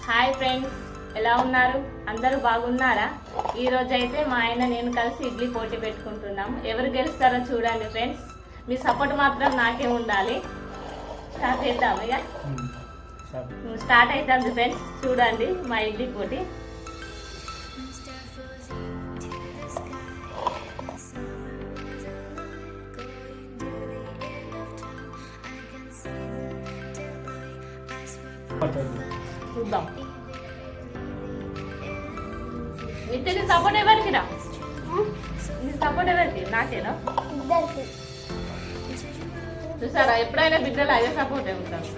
Hi friends, ఎలా ఉన్నారు? అందరూ బాగున్నారా? ఈరోజు అయితే మా ఆయన నేను కలిసి ఇడ్లీ పోటీ పెట్టుకుంటున్నాం. ఎవరు గెలుస్తారో చూడండి ఫ్రెండ్స్. మీ సపోర్ట్ మాత్రం నాకే ఉండాలి. స్టార్ట్ చేద్దాం ఇక. స్టార్ట్ అవుతుంది ఫ్రెండ్స్, చూడండి మా ఇడ్లీ పోటీ. చూద్దాం. ఇద్దరికి సపోర్ట్ ఎవరికి రా? నీ సపోర్ట్ ఎవరికి? నాకేనా? చూసారా, ఎప్పుడైనా బిడ్డలు అదే సపోర్ట్ ఉంటారు.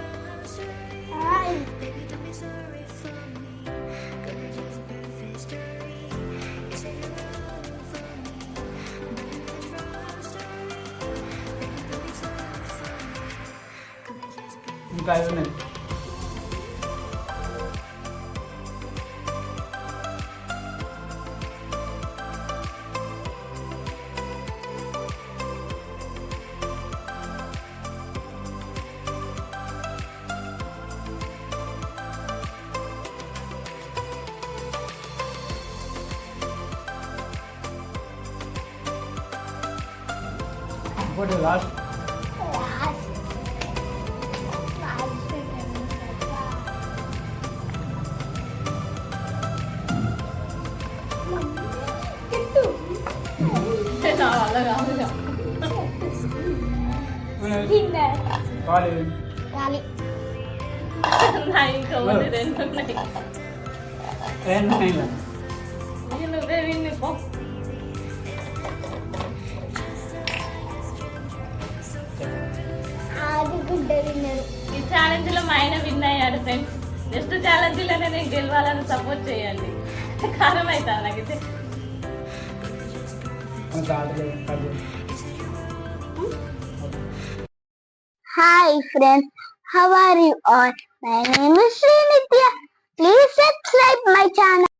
ఇంకా what is last? నువ్వే విన్ని పో. ఈ ఛాలెంజ్ లో మా ఆయన విన్ అయ్యాడు ఫ్రెండ్స్. నెక్స్ట్ ఛాలెంజ్ లోనే నేను గెలవాలని సపోర్ట్ చేయండి. కారం అవుతా నాకైతే. Hi friends, how are you all? My name is Srinitya. Please subscribe my channel.